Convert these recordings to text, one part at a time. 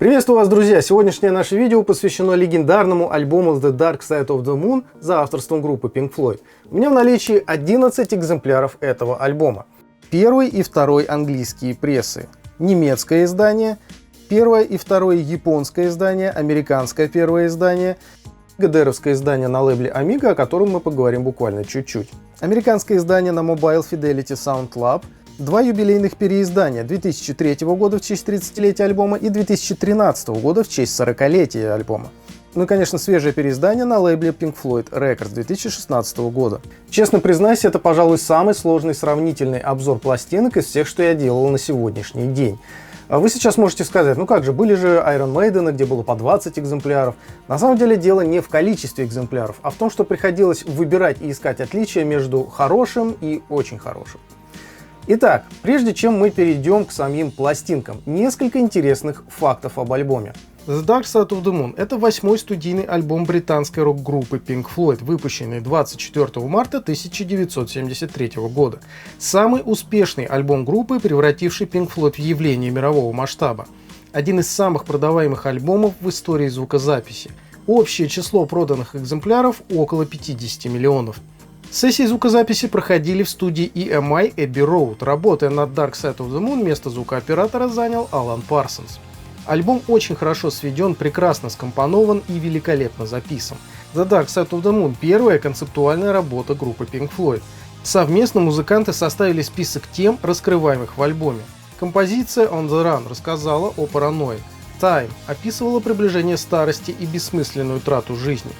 Приветствую вас, друзья! Сегодняшнее наше видео посвящено легендарному альбому The Dark Side of the Moon за авторством группы Pink Floyd. У меня в наличии 11 экземпляров этого альбома. Первый и второй английские прессы, немецкое издание, первое и второе японское издание, американское первое издание, ГДРовское издание на лейбле Amiga, о котором мы поговорим буквально чуть-чуть. Американское издание на Mobile Fidelity Sound Lab, два юбилейных переиздания 2003 года в честь 30-летия альбома и 2013 года в честь 40-летия альбома. Ну и, конечно, свежее переиздание на лейбле Pink Floyd Records 2016 года. Честно признаюсь, это, пожалуй, самый сложный сравнительный обзор пластинок из всех, что я делал на сегодняшний день. Вы сейчас можете сказать, ну как же, были же Iron Maiden, где было по 20 экземпляров. На самом деле дело не в количестве экземпляров, а в том, что приходилось выбирать и искать отличия между хорошим и очень хорошим. Итак, прежде чем мы перейдем к самим пластинкам, несколько интересных фактов об альбоме. The Dark Side of the Moon – это 8-й студийный альбом британской рок-группы Pink Floyd, выпущенный 24 марта 1973 года. Самый успешный альбом группы, превративший Pink Floyd в явление мирового масштаба. Один из самых продаваемых альбомов в истории звукозаписи. Общее число проданных экземпляров – около 50 миллионов. Сессии звукозаписи проходили в студии EMI Abbey Road. Работая над Dark Side of the Moon, место звукооператора занял Алан Парсонс. Альбом очень хорошо сведен, прекрасно скомпонован и великолепно записан. The Dark Side of the Moon – первая концептуальная работа группы Pink Floyd. Совместно музыканты составили список тем, раскрываемых в альбоме. Композиция On the Run рассказала о паранойи. Time описывала приближение старости и бессмысленную трату жизни.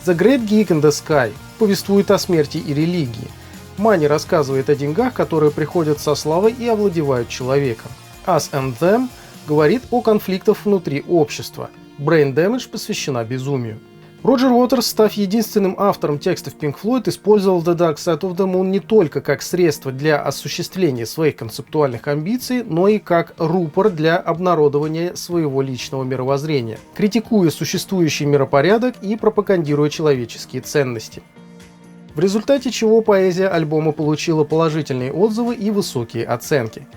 The Great Geek in the Sky повествует о смерти и религии. Money рассказывает о деньгах, которые приходят со славой и овладевают человеком. Us and Them говорит о конфликтах внутри общества. Brain Damage посвящена безумию. Роджер Уотерс, став единственным автором текстов Pink Floyd, использовал The Dark Side of the Moon не только как средство для осуществления своих концептуальных амбиций, но и как рупор для обнародования своего личного мировоззрения, критикуя существующий миропорядок и пропагандируя человеческие ценности. В результате чего поэзия альбома получила положительные отзывы и высокие оценки.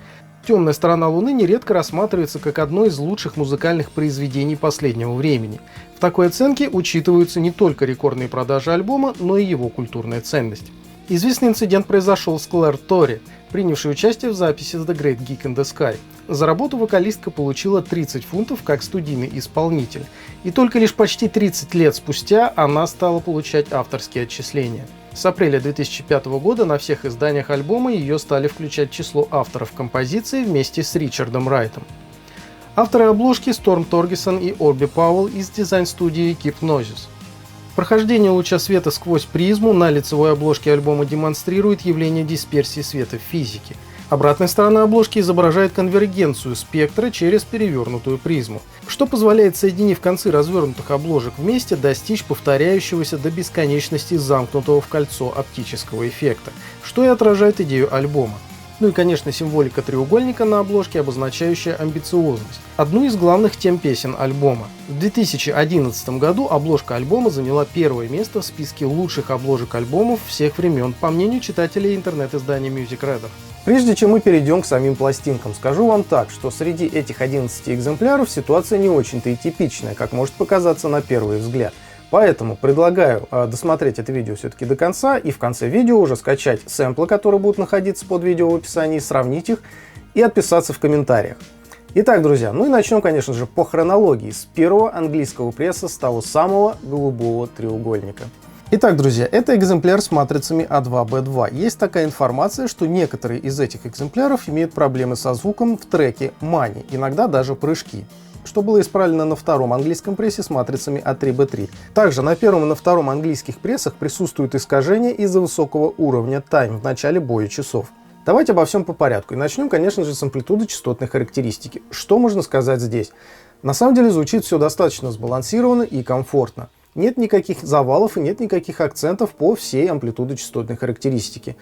«Темная сторона Луны» нередко рассматривается как одно из лучших музыкальных произведений последнего времени. В такой оценке учитываются не только рекордные продажи альбома, но и его культурная ценность. Известный инцидент произошел с Клэр Тори, принявшей участие в записи The Great Geek in the Sky. За работу вокалистка получила 30 фунтов как студийный исполнитель, и только лишь почти 30 лет спустя она стала получать авторские отчисления. С апреля 2005 года на всех изданиях альбома ее стали включать в число авторов композиции вместе с Ричардом Райтом. Авторы обложки Сторм Торгесон и Орби Пауэлл из дизайн-студии Hypnosis. Прохождение луча света сквозь призму на лицевой обложке альбома демонстрирует явление дисперсии света в физике. Обратная сторона обложки изображает конвергенцию спектра через перевернутую призму, что позволяет, соединив концы развернутых обложек вместе, достичь повторяющегося до бесконечности замкнутого в кольцо оптического эффекта, что и отражает идею альбома. Ну и, конечно, символика треугольника на обложке, обозначающая амбициозность, одну из главных тем песен альбома. В 2011 году обложка альбома заняла первое место в списке лучших обложек альбомов всех времен, по мнению читателей интернет-издания Music Radar. Прежде чем мы перейдем к самим пластинкам, скажу вам так, что среди этих 11 экземпляров ситуация не очень-то и типичная, как может показаться на первый взгляд. Поэтому предлагаю досмотреть это видео все-таки до конца и в конце видео уже скачать сэмплы, которые будут находиться под видео в описании, сравнить их и отписаться в комментариях. Итак, друзья, ну и начнем, конечно же, по хронологии с первого английского пресса, с того самого голубого треугольника. Итак, друзья, это экземпляр с матрицами A2B2. Есть такая информация, что некоторые из этих экземпляров имеют проблемы со звуком в треке Money, иногда даже прыжки, что было исправлено на втором английском прессе с матрицами A3B3. Также на первом и на втором английских прессах присутствуют искажения из-за высокого уровня Time в начале боя часов. Давайте обо всем по порядку и начнем, конечно же, с амплитуды частотной характеристики. Что можно сказать здесь? На самом деле звучит все достаточно сбалансированно и комфортно. Нет никаких завалов и нет никаких акцентов по всей амплитуде частотной характеристики.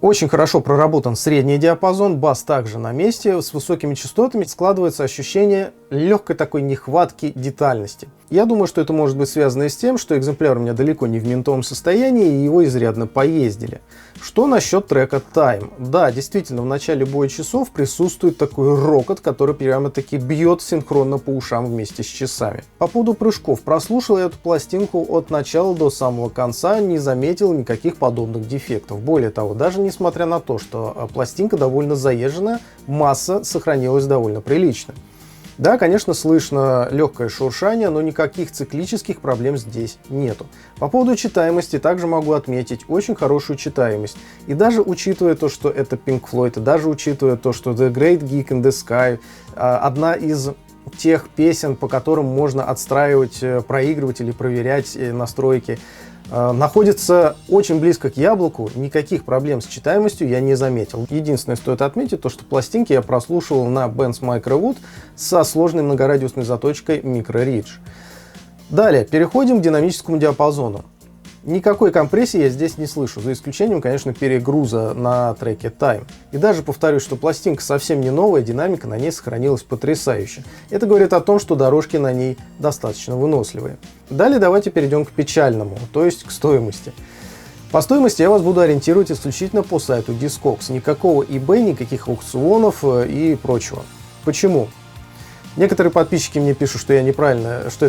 Очень хорошо проработан средний диапазон, бас также на месте, с высокими частотами складывается ощущение легкой такой нехватки детальности. Я думаю, что это может быть связано и с тем, что экземпляр у меня далеко не в минтовом состоянии и его изрядно поездили. Что насчет трека Time? Да, действительно, в начале боя часов присутствует такой рокот, который прямо-таки бьет синхронно по ушам вместе с часами. По поводу прыжков. Прослушал я эту пластинку от начала до самого конца, не заметил никаких подобных дефектов. Более того, даже несмотря на то, что пластинка довольно заезженная, масса сохранилась довольно прилично. Да, конечно, слышно легкое шуршание, но никаких циклических проблем здесь нету. По поводу читаемости также могу отметить очень хорошую читаемость. И даже учитывая то, что это Pink Floyd, и даже учитывая то, что The Great Geek in the Sky, одна из тех песен, по которым можно отстраивать проигрыватель и проверять настройки, находится очень близко к яблоку, никаких проблем с читаемостью я не заметил. Единственное, стоит отметить, то, что пластинки я прослушивал на Benz Microwood со сложной многорадиусной заточкой Micro Ridge. Далее, переходим к динамическому диапазону. Никакой компрессии я здесь не слышу, за исключением, конечно, перегруза на треке Time. И даже повторюсь, что пластинка совсем не новая, динамика на ней сохранилась потрясающе. Это говорит о том, что дорожки на ней достаточно выносливые. Далее давайте перейдем к печальному, то есть к стоимости. По стоимости я вас буду ориентировать исключительно по сайту Discogs. Никакого eBay, никаких аукционов и прочего. Почему? Некоторые подписчики мне пишут, что это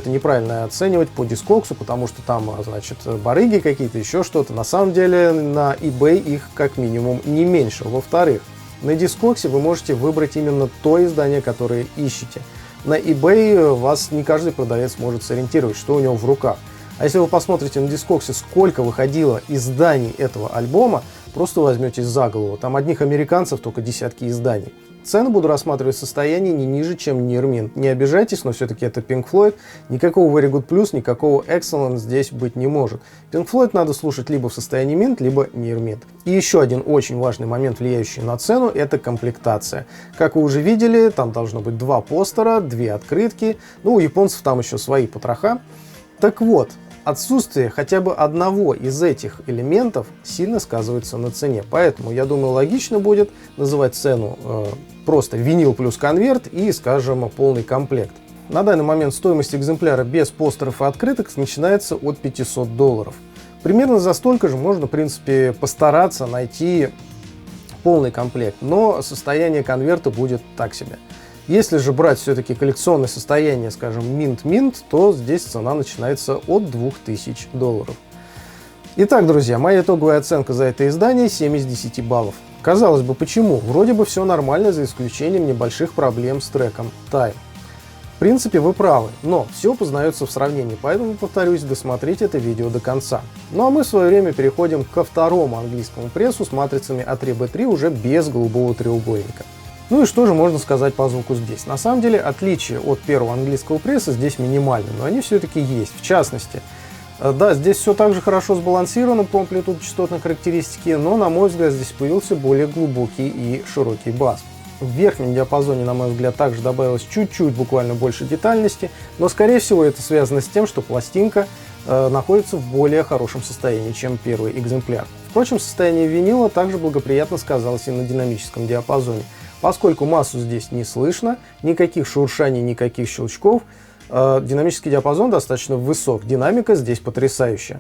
неправильно оценивать по Discogs, потому что там, значит, барыги какие-то, еще что-то. На самом деле на eBay их как минимум не меньше. Во-вторых, на Discogs вы можете выбрать именно то издание, которое ищете. На eBay вас не каждый продавец может сориентировать, что у него в руках. А если вы посмотрите на Discogs, сколько выходило изданий этого альбома, просто возьметесь за голову. Там одних американцев только десятки изданий. Цены буду рассматривать в состоянии не ниже, чем Near Mint. Не обижайтесь, но все-таки это Pink Floyd. Никакого Very Good Plus, никакого Excellent здесь быть не может. Pink Floyd надо слушать либо в состоянии Mint, либо Near Mint. И еще один очень важный момент, влияющий на цену, это комплектация. Как вы уже видели, там должно быть 2 постера, 2 открытки. Ну, у японцев там еще свои потроха. Так вот, отсутствие хотя бы одного из этих элементов сильно сказывается на цене. Поэтому, я думаю, логично будет называть цену просто винил плюс конверт и, скажем, полный комплект. На данный момент стоимость экземпляра без постеров и открыток начинается от $500. Примерно за столько же можно, в принципе, постараться найти полный комплект, но состояние конверта будет так себе. Если же брать все-таки коллекционное состояние, скажем, Mint, то здесь цена начинается от $2000. Итак, друзья, моя итоговая оценка за это издание 7 из 10 баллов. Казалось бы, почему? Вроде бы все нормально, за исключением небольших проблем с треком Time. В принципе, вы правы, но все познается в сравнении, поэтому, повторюсь, досмотрите это видео до конца. Ну а мы в свое время переходим ко второму английскому прессу с матрицами A3B3 уже без голубого треугольника. Ну и что же можно сказать по звуку здесь? На самом деле отличия от первого английского пресса здесь минимальны, но они все-таки есть. В частности, да, здесь все так же хорошо сбалансировано по амплитуд-частотной характеристике, но, на мой взгляд, здесь появился более глубокий и широкий бас. В верхнем диапазоне, на мой взгляд, также добавилось чуть-чуть буквально больше детальности, но, скорее всего, это связано с тем, что пластинка находится в более хорошем состоянии, чем первый экземпляр. Впрочем, состояние винила также благоприятно сказалось и на динамическом диапазоне. Поскольку массу здесь не слышно, никаких шуршаний, никаких щелчков, динамический диапазон достаточно высок, динамика здесь потрясающая.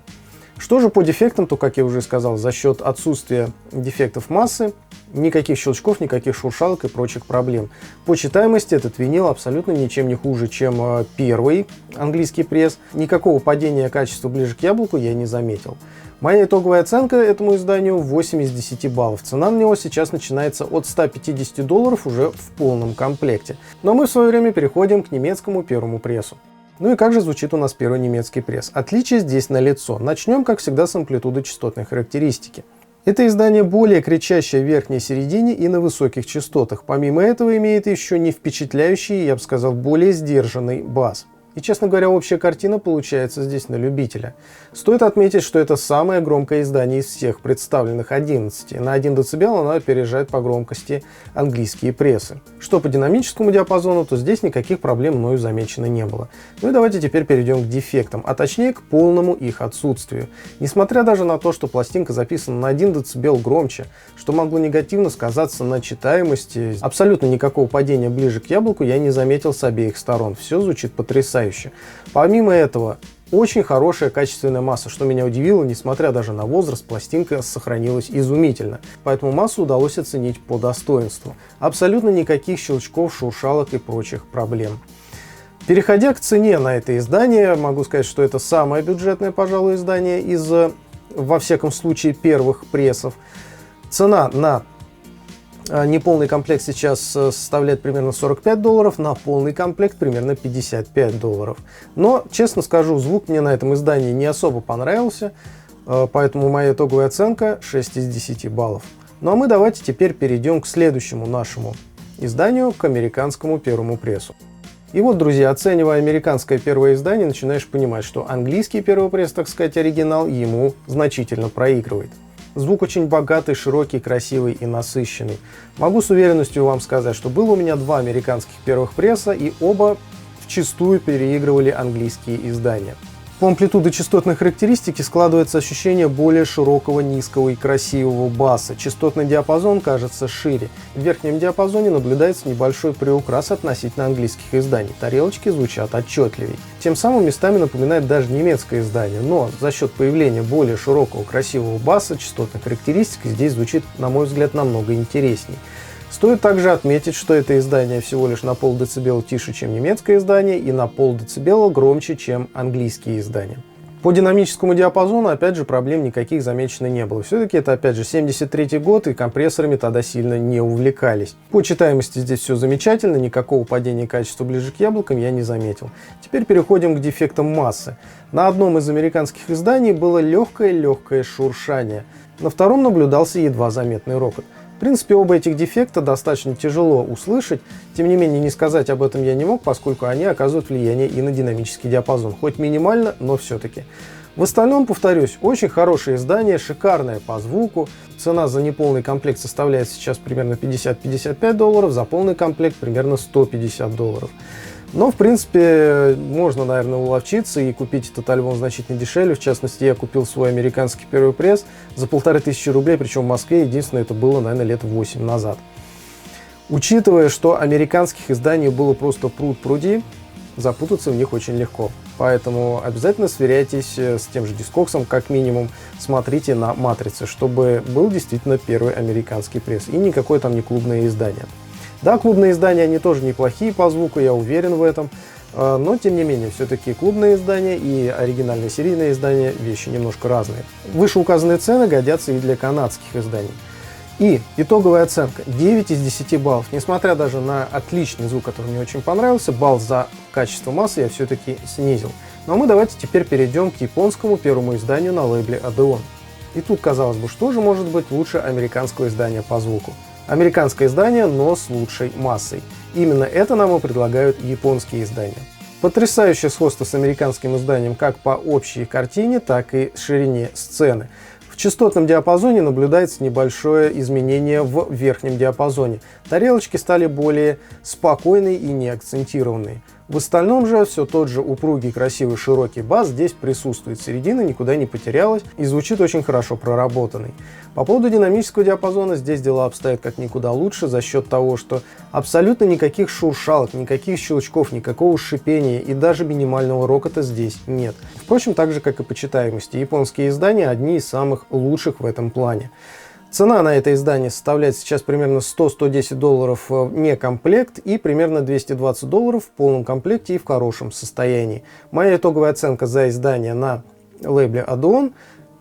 Что же по дефектам, то, как я уже сказал, за счет отсутствия дефектов массы, никаких щелчков, никаких шуршалок и прочих проблем. По читаемости этот винил абсолютно ничем не хуже, чем первый английский пресс. Никакого падения качества ближе к яблоку я не заметил. Моя итоговая оценка этому изданию 8 из 10 баллов. Цена на него сейчас начинается от $150 уже в полном комплекте. Но мы в свое время переходим к немецкому первому прессу. Ну и как же звучит у нас первый немецкий пресс? Отличие здесь налицо. Начнем, как всегда, с амплитуды-частотной характеристики. Это издание более кричащее в верхней середине и на высоких частотах. Помимо этого имеет еще не впечатляющий, я бы сказал, более сдержанный бас. И, честно говоря, общая картина получается здесь на любителя. Стоит отметить, что это самое громкое издание из всех представленных 11. На 1 дБ оно опережает по громкости английские прессы. Что по динамическому диапазону, то здесь никаких проблем мною замечено не было. Ну и давайте теперь перейдем к дефектам, а точнее к полному их отсутствию. Несмотря даже на то, что пластинка записана на 1 дБ громче, что могло негативно сказаться на читаемости, абсолютно никакого падения ближе к яблоку я не заметил с обеих сторон. Все звучит потрясающе. Помимо этого, очень хорошая качественная масса, что меня удивило, несмотря даже на возраст, пластинка сохранилась изумительно. Поэтому массу удалось оценить по достоинству. Абсолютно никаких щелчков, шуршалок и прочих проблем. Переходя к цене на это издание, могу сказать, что это самое бюджетное, пожалуй, издание из, во всяком случае, первых прессов. Цена на неполный комплект сейчас составляет примерно $45, на полный комплект примерно $55. Но, честно скажу, звук мне на этом издании не особо понравился, поэтому моя итоговая оценка 6 из 10 баллов. Ну а мы давайте теперь перейдем к следующему нашему изданию, к американскому первому прессу. И вот, друзья, оценивая американское первое издание, начинаешь понимать, что английский первый пресс, так сказать, оригинал, ему значительно проигрывает. Звук очень богатый, широкий, красивый и насыщенный. Могу с уверенностью вам сказать, что было у меня два американских первых пресса, и оба вчистую переигрывали английские издания. По амплитуде частотной характеристики складывается ощущение более широкого, низкого и красивого баса. Частотный диапазон кажется шире. В верхнем диапазоне наблюдается небольшой приукрас относительно английских изданий. Тарелочки звучат отчетливее. Тем самым местами напоминает даже немецкое издание, но за счет появления более широкого, красивого баса частотная характеристика здесь звучит, на мой взгляд, намного интересней. Стоит также отметить, что это издание всего лишь на полдецибела тише, чем немецкое издание, и на полдецибела громче, чем английские издания. По динамическому диапазону, опять же, проблем никаких замечено не было. Все-таки это, опять же, 73 год, и компрессорами тогда сильно не увлекались. По читаемости здесь все замечательно, никакого падения качества ближе к яблокам я не заметил. Теперь переходим к дефектам массы. На одном из американских изданий было легкое шуршание, на втором наблюдался едва заметный рокот. В принципе, оба этих дефекта достаточно тяжело услышать, тем не менее не сказать об этом я не мог, поскольку они оказывают влияние и на динамический диапазон, хоть минимально, но все-таки. В остальном, повторюсь, очень хорошее издание, шикарное по звуку. Цена за неполный комплект составляет сейчас примерно $50-55, за полный комплект примерно $150. Но, в принципе, можно, наверное, уловчиться и купить этот альбом значительно дешевле. В частности, я купил свой американский первый пресс за 1500 рублей, причем в Москве. Единственное, это было, наверное, лет 8 назад. Учитывая, что американских изданий было просто пруд-пруди, запутаться в них очень легко. Поэтому обязательно сверяйтесь с тем же Discogs, как минимум, смотрите на матрицы, чтобы был действительно первый американский пресс. И никакое там не клубное издание. Да, клубные издания, они тоже неплохие по звуку, я уверен в этом, но тем не менее, все-таки клубные издания и оригинальные серийные издания вещи немножко разные. Вышеуказанные цены годятся и для канадских изданий. И итоговая оценка 9 из 10 баллов. Несмотря даже на отличный звук, который мне очень понравился, балл за качество массы я все-таки снизил. Ну а мы давайте теперь перейдем к японскому первому изданию на лейбле Odeon. И тут, казалось бы, что же может быть лучше американского издания по звуку? Американское издание, но с лучшей массой. Именно это нам и предлагают японские издания. Потрясающее сходство с американским изданием как по общей картине, так и ширине сцены. В частотном диапазоне наблюдается небольшое изменение в верхнем диапазоне. Тарелочки стали более спокойные и неакцентированные. В остальном же все тот же упругий, красивый, широкий бас здесь присутствует. Середина никуда не потерялась и звучит очень хорошо проработанный. По поводу динамического диапазона здесь дела обстоят как никуда лучше за счет того, что абсолютно никаких шуршалок, никаких щелчков, никакого шипения и даже минимального рокота здесь нет. Впрочем, так же как и по читаемости, японские издания одни из самых лучших в этом плане. Цена на это издание составляет сейчас примерно $100-110 не комплект и примерно $220 в полном комплекте и в хорошем состоянии. Моя итоговая оценка за издание на лейбле Odeon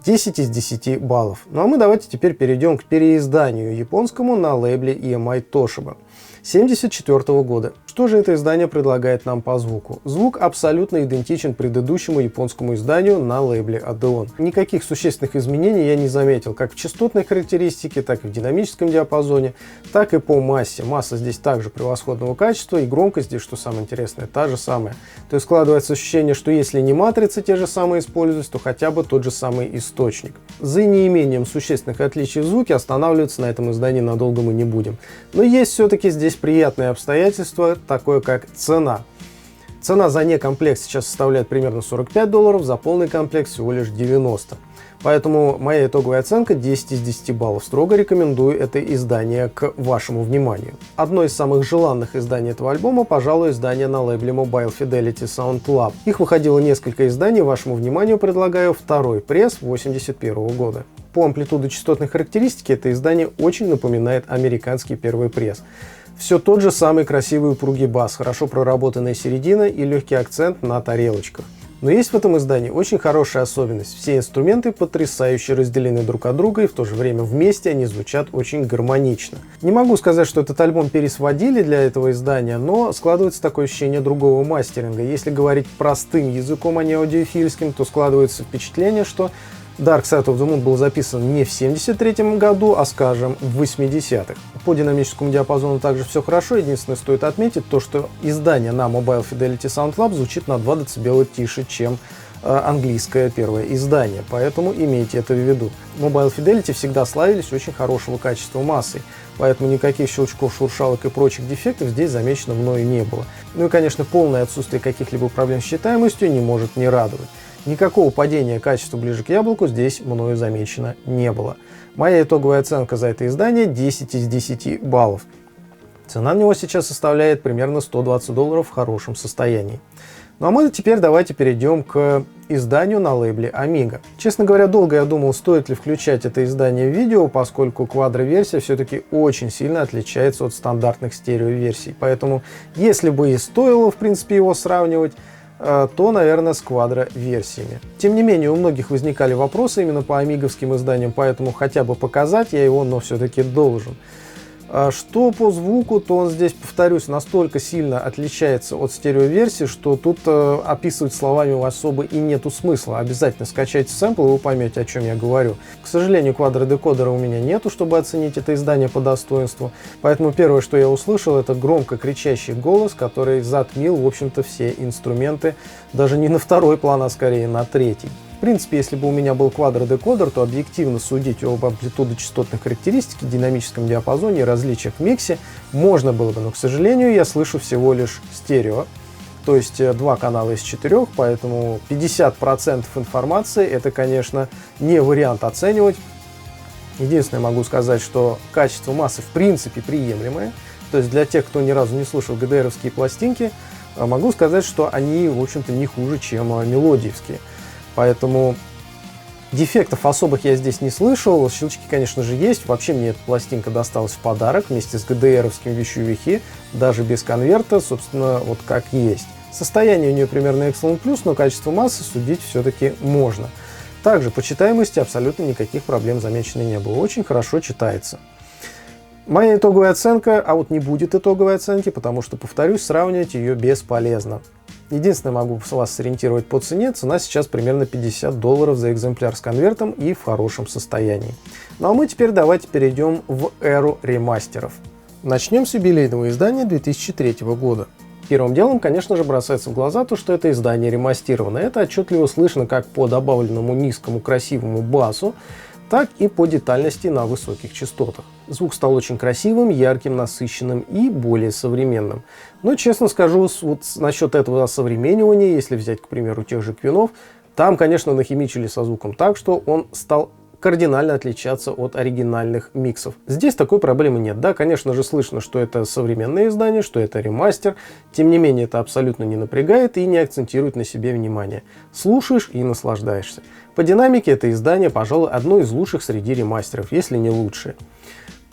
10 из 10 баллов. Ну а мы давайте теперь перейдем к переизданию японскому на лейбле EMI Toshiba 1974 года. Что же это издание предлагает нам по звуку? Звук абсолютно идентичен предыдущему японскому изданию на лейбле Odeon. Никаких существенных изменений я не заметил, как в частотной характеристике, так и в динамическом диапазоне, так и по массе. Масса здесь также превосходного качества, и громкость здесь, что самое интересное, та же самая. То есть складывается ощущение, что если не матрицы те же самые использовать, то хотя бы тот же самый источник. За неимением существенных отличий в звуке останавливаться на этом издании надолго мы не будем. Но есть все-таки здесь приятные обстоятельства, такое как цена. Цена за некомплект сейчас составляет примерно $45, за полный комплект всего лишь $90. Поэтому моя итоговая оценка 10 из 10 баллов. Строго рекомендую это издание к вашему вниманию. Одно из самых желанных изданий этого альбома, пожалуй, издание на лейбле Mobile Fidelity Sound Lab. Их выходило несколько изданий, вашему вниманию предлагаю второй пресс 1981 года. По амплитудо-частотной характеристике это издание очень напоминает американский первый пресс. Все тот же самый красивый упругий бас, хорошо проработанная середина и легкий акцент на тарелочках. Но есть в этом издании очень хорошая особенность. Все инструменты потрясающе разделены друг от друга, и в то же время вместе они звучат очень гармонично. Не могу сказать, что этот альбом пересводили для этого издания, но складывается такое ощущение другого мастеринга. Если говорить простым языком, а не аудиофильским, то складывается впечатление, что Dark Side of the Moon был записан не в 1973 году, а, скажем, в 80-х. По динамическому диапазону также все хорошо. Единственное, стоит отметить то, что издание на Mobile Fidelity Sound Lab звучит на 2 дБ тише, чем английское первое издание. Поэтому имейте это в виду. Mobile Fidelity всегда славились очень хорошего качества массой, поэтому никаких щелчков, шуршалок и прочих дефектов здесь замечено мною не было. Ну и, конечно, полное отсутствие каких-либо проблем с читаемостью не может не радовать. Никакого падения качества ближе к яблоку здесь мною замечено не было. Моя итоговая оценка за это издание 10 из 10 баллов. Цена на него сейчас составляет примерно $120 в хорошем состоянии. Ну а мы теперь давайте перейдем к изданию на лейбле Amiga. Честно говоря, долго я думал, стоит ли включать это издание в видео, поскольку квадро-версия все-таки очень сильно отличается от стандартных стерео-версий. Поэтому, если бы и стоило, в принципе, его сравнивать, то, наверное, с квадро-версиями. Тем не менее, у многих возникали вопросы именно по амиговским изданиям, поэтому хотя бы показать я его, но все-таки должен. Что по звуку, то он здесь, повторюсь, настолько сильно отличается от стереоверсии, что тут описывать словами особо и нету смысла. Обязательно скачайте сэмпл, и вы поймете, о чем я говорю. К сожалению, квадродекодера у меня нету, чтобы оценить это издание по достоинству. Поэтому первое, что я услышал, это громко кричащий голос, который затмил, в общем-то, все инструменты, даже не на второй план, а скорее на третий. В принципе, если бы у меня был квадродекодер, то объективно судить об амплитудо-частотной характеристике, динамическом диапазоне и различиях в миксе можно было бы, но, к сожалению, я слышу всего лишь стерео, то есть 2 канала из 4, поэтому 50% информации это, конечно, не вариант оценивать. Единственное, могу сказать, что качество массы в принципе приемлемое, то есть для тех, кто ни разу не слышал ГДРовские пластинки, могу сказать, что они, в общем-то, не хуже, чем мелодиевские. Поэтому дефектов особых я здесь не слышал. Щелчки, конечно же, есть. Вообще мне эта пластинка досталась в подарок вместе с ГДРовским вещью-вехи, даже без конверта, собственно, вот как есть. Состояние у нее примерно Excellent+, но качество массы судить все-таки можно. Также по читаемости абсолютно никаких проблем замечено не было. Очень хорошо читается. Моя итоговая оценка, а вот не будет итоговой оценки, потому что, повторюсь, сравнивать ее бесполезно. Единственное, могу вас сориентировать по цене. Цена сейчас примерно $50 за экземпляр с конвертом и в хорошем состоянии. Ну а мы теперь давайте перейдем в эру ремастеров. Начнем с юбилейного издания 2003 года. Первым делом, конечно же, бросается в глаза то, что это издание ремастировано. Это отчетливо слышно как по добавленному низкому красивому басу, так и по детальности на высоких частотах. Звук стал очень красивым, ярким, насыщенным и более современным. Но, честно скажу, вот насчет этого осовременивания, если взять, к примеру, тех же Квинов, там, конечно, нахимичили со звуком так, что он стал кардинально отличаться от оригинальных миксов. Здесь такой проблемы нет. Да, конечно же, слышно, что это современное издание, что это ремастер. Тем не менее, это абсолютно не напрягает и не акцентирует на себе внимание. Слушаешь и наслаждаешься. По динамике это издание, пожалуй, одно из лучших среди ремастеров, если не лучшее.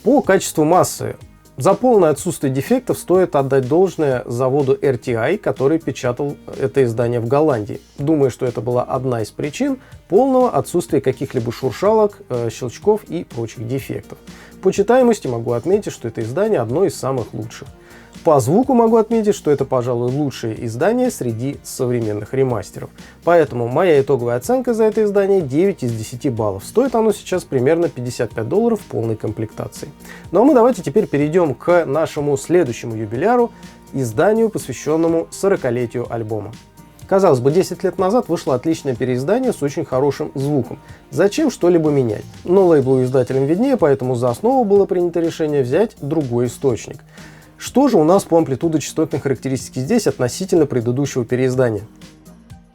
По качеству массы. За полное отсутствие дефектов стоит отдать должное заводу RTI, который печатал это издание в Голландии. Думаю, что это была одна из причин полного отсутствия каких-либо шуршалок, щелчков и прочих дефектов. По читаемости могу отметить, что это издание одно из самых лучших. По звуку могу отметить, что это, пожалуй, лучшее издание среди современных ремастеров. Поэтому моя итоговая оценка за это издание 9 из 10 баллов. Стоит оно сейчас примерно $55 в полной комплектации. Ну а мы давайте теперь перейдем к нашему следующему юбиляру, изданию, посвященному 40-летию альбома. Казалось бы, 10 лет назад вышло отличное переиздание с очень хорошим звуком. Зачем что-либо менять? Но лейблу и издателям виднее, поэтому за основу было принято решение взять другой источник. Что же у нас по амплитудо-частотной характеристике здесь относительно предыдущего переиздания?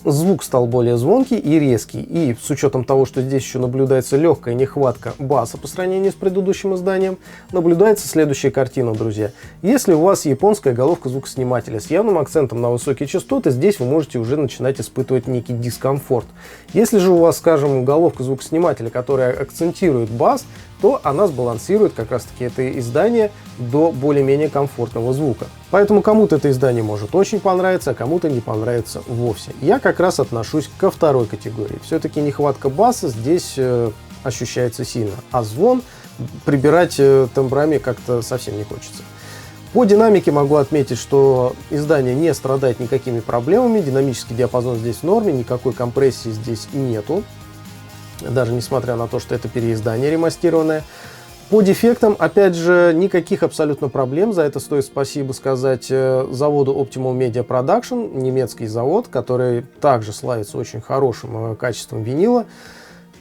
Звук стал более звонкий и резкий, и с учетом того, что здесь еще наблюдается легкая нехватка баса по сравнению с предыдущим изданием, наблюдается следующая картина, друзья. Если у вас японская головка звукоснимателя с явным акцентом на высокие частоты, здесь вы можете уже начинать испытывать некий дискомфорт. Если же у вас, скажем, головка звукоснимателя, которая акцентирует бас, то она сбалансирует как раз таки это издание до более-менее комфортного звука. Поэтому кому-то это издание может очень понравиться, а кому-то не понравится вовсе. Я как раз отношусь ко второй категории. Все-таки нехватка баса здесь ощущается сильно, а звон прибирать тембрами как-то совсем не хочется. По динамике могу отметить, что издание не страдает никакими проблемами, динамический диапазон здесь в норме, никакой компрессии здесь нету. Даже несмотря на то, что это переиздание ремастированное. По дефектам, опять же, никаких абсолютно проблем. За это стоит спасибо сказать заводу Optimal Media Production, немецкий завод, который также славится очень хорошим качеством винила.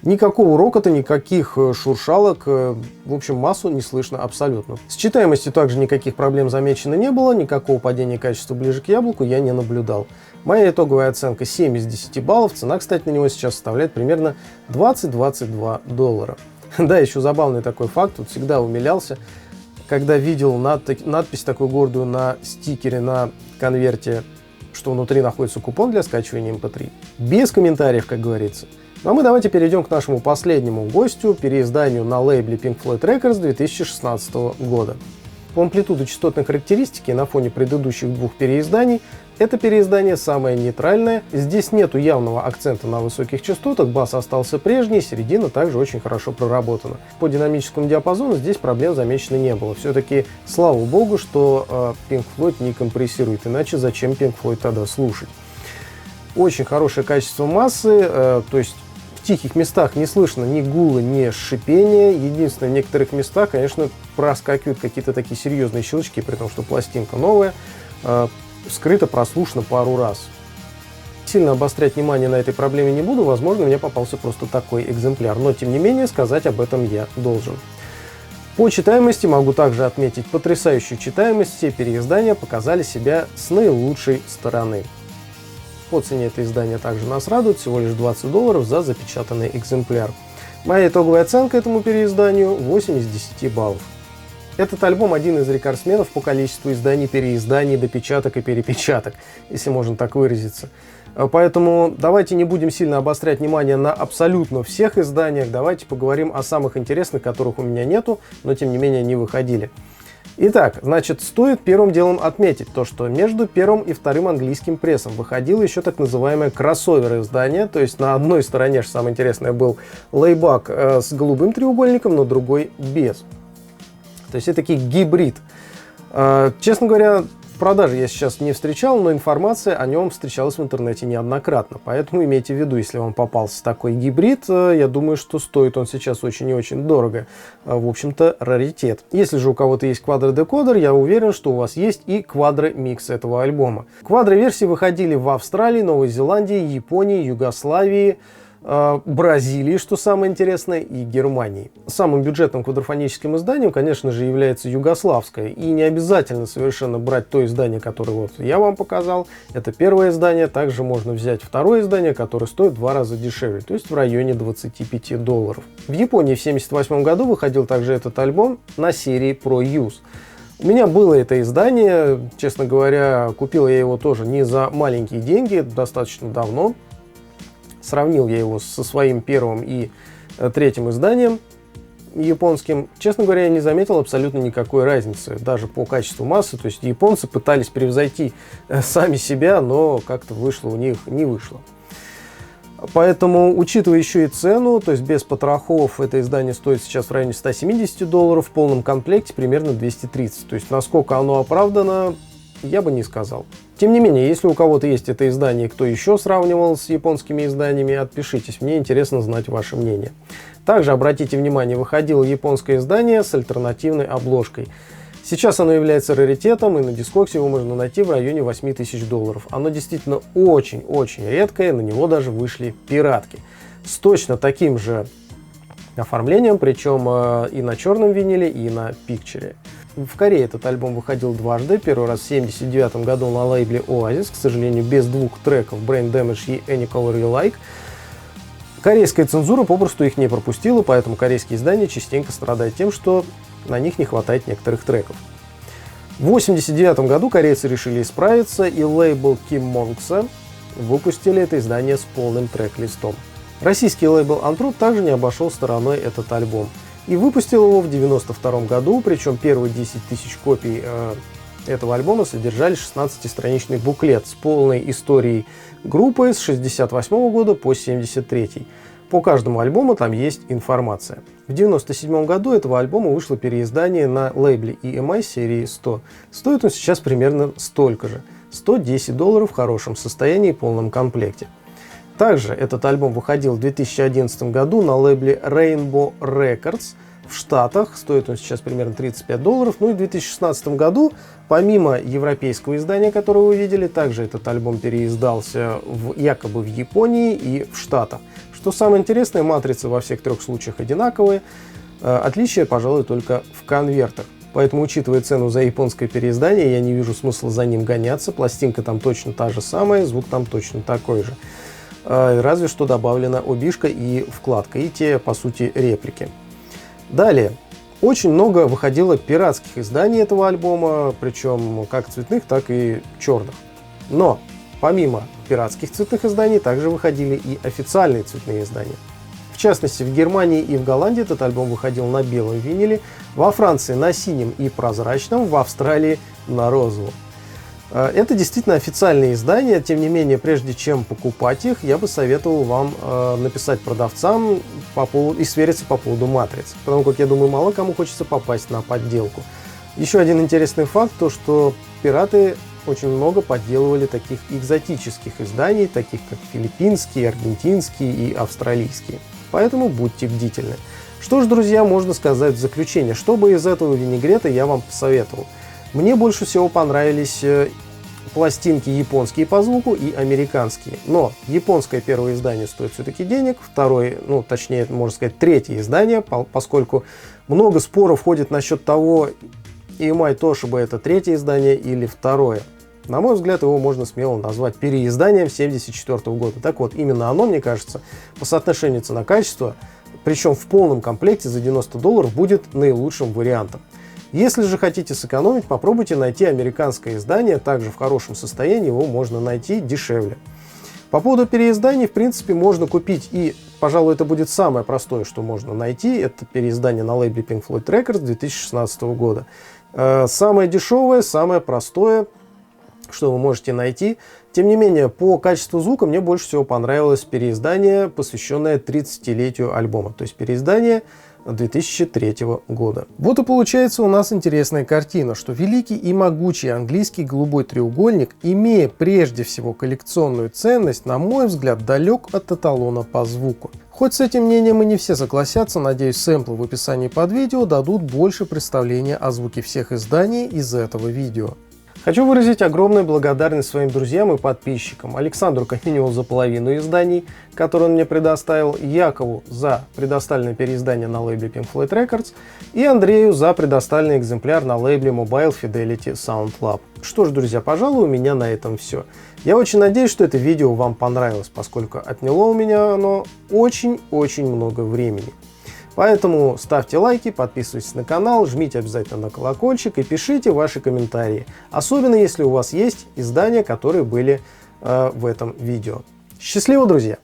Никакого рокота, никаких шуршалок, в общем, массу не слышно абсолютно. С читаемостью также никаких проблем замечено не было, никакого падения качества ближе к яблоку я не наблюдал. Моя итоговая оценка 7 из 10 баллов, цена, кстати, на него сейчас составляет примерно $20-22. Да, еще забавный такой факт, тут всегда умилялся, когда видел надпись такую гордую на стикере, на конверте, что внутри находится купон для скачивания MP3. Без комментариев, как говорится. Ну а мы давайте перейдем к нашему последнему гостю, переизданию на лейбле Pink Floyd Records 2016 года. По амплитуде частотной характеристики на фоне предыдущих двух переизданий это переиздание самое нейтральное. Здесь нету явного акцента на высоких частотах, бас остался прежний, середина также очень хорошо проработана. По динамическому диапазону здесь проблем замечено не было. Все-таки слава богу, что Pink Floyd не компрессирует, иначе зачем Pink Floyd тогда слушать. Очень хорошее качество массы, то есть в тихих местах не слышно ни гула, ни шипения. Единственное, в некоторых местах, конечно, проскакивают какие-то такие серьезные щелчки, при том, что пластинка новая, вскрыто, прослушано пару раз. Сильно обострять внимание на этой проблеме не буду, возможно, мне попался просто такой экземпляр, но тем не менее сказать об этом я должен. По читаемости могу также отметить потрясающую читаемость, все переиздания показали себя с наилучшей стороны. По цене это издание также нас радует, всего лишь $20 за запечатанный экземпляр. Моя итоговая оценка этому переизданию 8 из 10 баллов. Этот альбом один из рекордсменов по количеству изданий, переизданий, допечаток и перепечаток, если можно так выразиться. Поэтому давайте не будем сильно обострять внимание на абсолютно всех изданиях, давайте поговорим о самых интересных, которых у меня нету, но тем не менее не выходили. Итак, значит, стоит первым делом отметить то, что между первым и вторым английским прессом выходило еще так называемое кроссовер издание, то есть на одной стороне, что самое интересное, был лейбак с голубым треугольником, на другой без. То есть это таки гибрид. Честно говоря, в продаже я сейчас не встречал, но информация о нем встречалась в интернете неоднократно. Поэтому имейте в виду, если вам попался такой гибрид, я думаю, что стоит он сейчас очень и очень дорого. В общем-то, раритет. Если же у кого-то есть квадродекодер, я уверен, что у вас есть и квадромикс этого альбома. Квадроверсии выходили в Австралии, Новой Зеландии, Японии, Югославии, Бразилии, что самое интересное, и Германии. Самым бюджетным квадрофоническим изданием, конечно же, является югославское. И не обязательно совершенно брать то издание, которое вот я вам показал. Это первое издание. Также можно взять второе издание, которое стоит в 2 раза дешевле, то есть в районе $25. В Японии в 1978 году выходил также этот альбом на серии Pro Use. У меня было это издание, честно говоря, купил я его тоже не за маленькие деньги, достаточно давно. Сравнил я его со своим первым и третьим изданием японским. Честно говоря, я не заметил абсолютно никакой разницы, даже по качеству массы. То есть японцы пытались превзойти сами себя, но как-то вышло у них не вышло. Поэтому, учитывая еще и цену, то есть без потрохов, это издание стоит сейчас в районе $170, в полном комплекте примерно 230. То есть насколько оно оправдано, я бы не сказал. Тем не менее, если у кого-то есть это издание, кто еще сравнивал с японскими изданиями, отпишитесь, мне интересно знать ваше мнение. Также обратите внимание, выходило японское издание с альтернативной обложкой. Сейчас оно является раритетом, и на Discogs его можно найти в районе $8000. Оно действительно очень-очень редкое, на него даже вышли пиратки. С точно таким же оформлением, причем и на черном виниле, и на пикчере. В Корее этот альбом выходил дважды. Первый раз в 1979 году на лейбле Oasis, к сожалению, без двух треков Brain Damage и Any Color You Like. Корейская цензура попросту их не пропустила, поэтому корейские издания частенько страдают тем, что на них не хватает некоторых треков. В 1989 году корейцы решили исправиться, и лейбл Kim Monks выпустили это издание с полным трек-листом. Российский лейбл Antrup также не обошел стороной этот альбом и выпустил его в 1992 году, причем первые 10 тысяч копий этого альбома содержали 16-страничный буклет с полной историей группы с 1968 года по 1973. По каждому альбому там есть информация. В 1997 году этого альбома вышло переиздание на лейбле EMI серии 100. Стоит он сейчас примерно столько же. $110 в хорошем состоянии и полном комплекте. Также этот альбом выходил в 2011 году на лейбле Rainbow Records в Штатах. Стоит он сейчас примерно $35. Ну и в 2016 году, помимо европейского издания, которое вы видели, также этот альбом переиздался якобы в Японии и в Штатах. Что самое интересное, матрицы во всех трех случаях одинаковые. Отличие, пожалуй, только в конвертах. Поэтому, учитывая цену за японское переиздание, я не вижу смысла за ним гоняться. Пластинка там точно та же самая, звук там точно такой же. Разве что добавлена обишка и вкладка, и те, по сути, реплики. Далее. Очень много выходило пиратских изданий этого альбома, причем как цветных, так и черных. Но помимо пиратских цветных изданий также выходили и официальные цветные издания. В частности, в Германии и в Голландии этот альбом выходил на белом виниле, во Франции на синем и прозрачном, в Австралии на розовом. Это действительно официальные издания, тем не менее, прежде чем покупать их, я бы советовал вам написать продавцам и свериться по поводу матриц, потому как, я думаю, мало кому хочется попасть на подделку. Еще один интересный факт, то что пираты очень много подделывали таких экзотических изданий, таких как филиппинские, аргентинские и австралийские. Поэтому будьте бдительны. Что ж, друзья, можно сказать в заключение, что бы из этого винегрета я вам посоветовал. Мне больше всего понравились пластинки японские по звуку и американские. Но японское первое издание стоит все-таки денег, второе, точнее, можно сказать, третье издание, поскольку много споров ходит насчет того, EMI Toshiba это третье издание или второе. На мой взгляд, его можно смело назвать переизданием 1974 года. Так вот, именно оно, мне кажется, по соотношению цена-качество, причем в полном комплекте за $90 будет наилучшим вариантом. Если же хотите сэкономить, попробуйте найти американское издание, также в хорошем состоянии его можно найти дешевле. По поводу переизданий, в принципе, можно купить, и, пожалуй, это будет самое простое, что можно найти, это переиздание на лейбле Pink Floyd Records 2016 года. Самое дешевое, самое простое, что вы можете найти. Тем не менее, по качеству звука мне больше всего понравилось переиздание, посвященное 30-летию альбома, то есть переиздание 2003 года. Вот и получается у нас интересная картина, что великий и могучий английский голубой треугольник, имея прежде всего коллекционную ценность, на мой взгляд, далек от эталона по звуку. Хоть с этим мнением и не все согласятся, надеюсь, сэмплы в описании под видео дадут больше представления о звуке всех изданий из этого видео. Хочу выразить огромную благодарность своим друзьям и подписчикам. Александру как минимум за половину изданий, которые он мне предоставил, Якову за предоставленное переиздание на лейбле Pink Floyd Records и Андрею за предоставленный экземпляр на лейбле Mobile Fidelity Sound Lab. Что ж, друзья, пожалуй, у меня на этом все. Я очень надеюсь, что это видео вам понравилось, поскольку отняло у меня оно очень-очень много времени. Поэтому ставьте лайки, подписывайтесь на канал, жмите обязательно на колокольчик и пишите ваши комментарии. Особенно если у вас есть издания, которые были в этом видео. Счастливо, друзья!